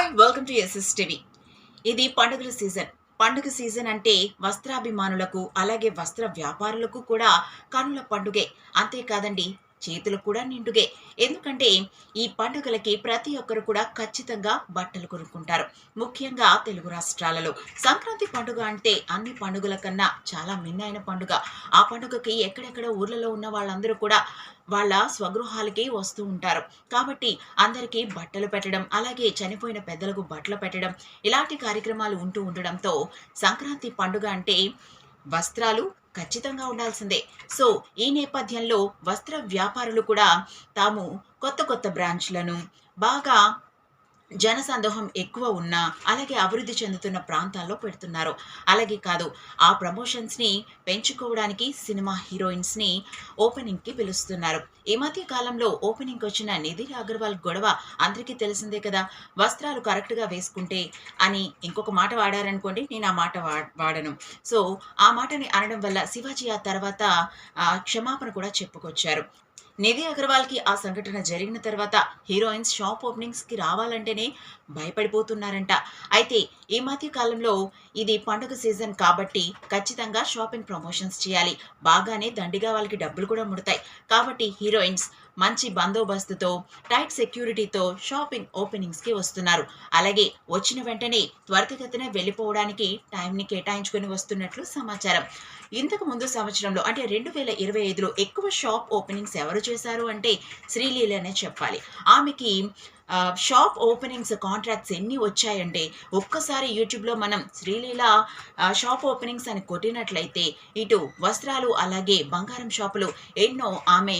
Hi welcome to SS TV. ఇది పండుగల season. పండుగ సీజన్ అంటే వస్త్రాభిమానులకు అలాగే వస్త్ర వ్యాపారులకు కూడా కనుల పండుగే. అంతేకాదండి, చేతులు కూడా నిండుగే. ఎందుకంటే ఈ పండుగలకి ప్రతి ఒక్కరు కూడా ఖచ్చితంగా బట్టలు కొనుక్కుంటారు. ముఖ్యంగా తెలుగు రాష్ట్రాలలో సంక్రాంతి పండుగ అంటే అన్ని పండుగల కన్నా చాలా మిన్నైన పండుగ. ఆ పండుగకి ఎక్కడెక్కడ ఊర్లలో ఉన్న వాళ్ళందరూ కూడా వాళ్ళ స్వగృహాలకి వస్తూ ఉంటారు. కాబట్టి అందరికీ బట్టలు పెట్టడం, అలాగే చనిపోయిన పెద్దలకు బట్టలు పెట్టడం, ఇలాంటి కార్యక్రమాలు ఉంటూ ఉండడంతో సంక్రాంతి పండుగ అంటే వస్త్రాలు ఖచ్చితంగా ఉండాల్సిందే. సో, ఈ నేపథ్యంలో వస్త్ర వ్యాపారులు కూడా తాము కొత్త కొత్త బ్రాంచ్‌లను బాగా జనసందోహం ఎక్కువ ఉన్న, అలాగే అభివృద్ధి చెందుతున్న ప్రాంతాల్లో పెడుతున్నారు. అలాగే కాదు, ఆ ప్రమోషన్స్‌ని పెంచుకోవడానికి సినిమా హీరోయిన్స్‌ని ఓపెనింగ్‌కి పిలుస్తున్నారు. ఈ మధ్య కాలంలో ఓపెనింగ్‌కొచ్చిన నిధి అగర్వాల్ గొడవ అందరికీ తెలిసిందే కదా! వస్త్రాలు కరెక్ట్‌గా వేసుకుంటే అని ఇంకొక మాట వాడారనుకోండి, నేను ఆ మాట వాడను. సో, ఆ మాటని అనడం వల్ల శివాజీ ఆ తర్వాత క్షమాపణ కూడా చెప్పుకొచ్చారు. నిధి అగర్వాల్‌కి ఆ సంఘటన జరిగిన తర్వాత హీరోయిన్స్ షాప్ ఓపెనింగ్స్‌కి రావాలంటేనే భయపడిపోతున్నారంట. అయితే ఈ మధ్య కాలంలో ఇది పండుగ సీజన్ కాబట్టి ఖచ్చితంగా షాపింగ్ ప్రమోషన్స్ చేయాలి. బాగానే దండిగా వాళ్ళకి డబ్బులు కూడా ముడతాయి. కాబట్టి హీరోయిన్స్ మంచి బందోబస్తుతో, టైట్ సెక్యూరిటీతో షాపింగ్ ఓపెనింగ్స్‌కి వస్తున్నారు. అలాగే వచ్చిన వెంటనే త్వరితగతిన వెళ్ళిపోవడానికి టైంని కేటాయించుకొని వస్తున్నట్లు సమాచారం. ఇంతకు ముందు సంవత్సరంలో అంటే 2025లో ఎక్కువ షాప్ ఓపెనింగ్స్ ఎవరు చేశారు అంటే శ్రీలీలనే చెప్పాలి. ఆమెకి షాప్ ఓపెనింగ్స్ కాంట్రాక్ట్స్ ఎన్ని వచ్చాయంటే ఒక్కసారి యూట్యూబ్‌లో మనం శ్రీలీల షాప్ ఓపెనింగ్స్ అని కొట్టినట్లయితే ఇటు వస్త్రాలు అలాగే బంగారం షాపులు ఎన్నో ఆమె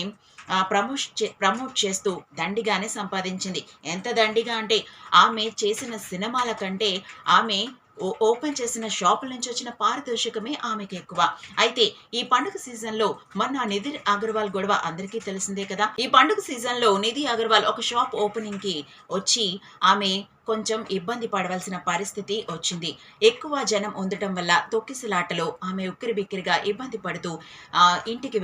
ప్రమోట్ చేస్తూ దండిగానే సంపాదించింది. ఎంత దండిగా అంటే ఆమె చేసిన సినిమాల కంటే ఆమె ఓపెన్ చేసిన షాపుల నుంచి వచ్చిన పారితోషికమే ఆమెకెక్కువ. అయితే ఈ పండుగ సీజన్‌లో మొన్న నిధి అగర్వాల్ గొడవ అందరికీ తెలిసిందే కదా! ఈ పండుగ సీజన్‌లో నిధి అగర్వాల్ ఒక షాప్ ఓపెనింగ్‌కి వచ్చి ఆమె కొంచెం ఇబ్బంది పడవలసిన పరిస్థితి వచ్చింది. ఎక్కువ జనం ఉండటం వల్ల తొక్కిసలాటలో ఆమె ఉక్కిరిబిక్కిరిగా ఇబ్బంది పడుతూ ఇంటికి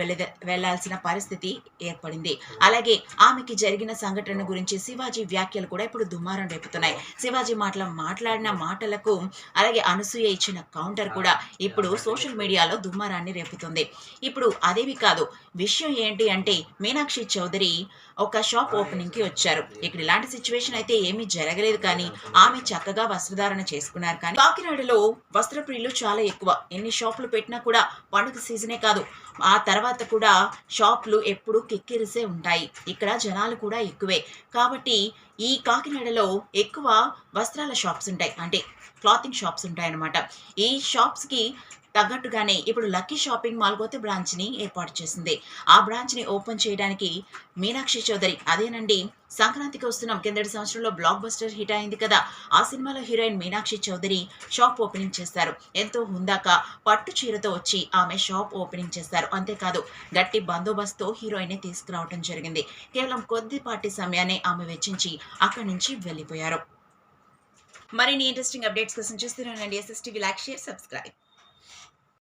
వెళ్ళాల్సిన పరిస్థితి ఏర్పడింది. అలాగే ఆమెకి జరిగిన సంఘటన గురించి శివాజీ వ్యాఖ్యలు కూడా ఇప్పుడు దుమారం రేపుతున్నాయి. శివాజీ మాట్లాడిన మాటలకు అలాగే అనసూయ ఇచ్చిన కౌంటర్ కూడా ఇప్పుడు సోషల్ మీడియాలో దుమారాన్ని రేపుతుంది. ఇప్పుడు అదేవి కాదు, విషయం ఏంటి అంటే మీనాక్షి చౌదరి ఒక షాప్ ఓపెనింగ్‌కి వచ్చారు. ఇక్కడ ఇలాంటి సిట్యుయేషన్ అయితే ఏమీ జరగలేదు కానీ ఆమె చక్కగా వస్త్రధారణ చేసుకున్నారు. కానీ కాకినాడలో వస్త్రప్రియులు చాలా ఎక్కువ. ఎన్ని షాపులు పెట్టినా కూడా పండుగ సీజనే కాదు, ఆ తర్వాత కూడా షాపులు ఎప్పుడూ కిక్కిరిసే ఉంటాయి. ఇక్కడ జనాలు కూడా ఎక్కువే. కాబట్టి ఈ కాకినాడలో ఎక్కువ వస్త్రాల షాప్స్ ఉంటాయి. అంటే క్లాతింగ్ షాప్స్ ఉంటాయన్నమాట. ఈ షాప్స్‌కి తగ్గట్టుగానే ఇప్పుడు లక్కీ షాపింగ్ మాల్ కొత్త బ్రాంచ్‌ని ఏర్పాటు చేసింది. ఆ బ్రాంచ్‌ని ఓపెన్ చేయడానికి మీనాక్షి చౌదరి అదేనండి, సంక్రాంతికి వస్తున్నాం. కిందటి సంవత్సరంలో బ్లాక్ బస్టర్ హిట్ అయింది కదా! ఆ సినిమాలో heroine Meenakshi Chaudhary shop opening చేస్తారు. ఎంతో హుందాగా పట్టు చీరతో వచ్చి ఆమె షాప్ ఓపెనింగ్ చేస్తారు. అంతేకాదు, గట్టి బందోబస్తుతో హీరోయిన్‌ని తీసుకురావడం జరిగింది. కేవలం కొద్దిపాటి సమయాన్నే ఆమె వెచ్చించి అక్కడి నుంచి వెళ్ళిపోయారు. మరిన్ని ఇంట్రెస్టింగ్ అప్డేట్స్ కోసం చూస్తూనే ఉండండి SS TV. Like, share, subscribe.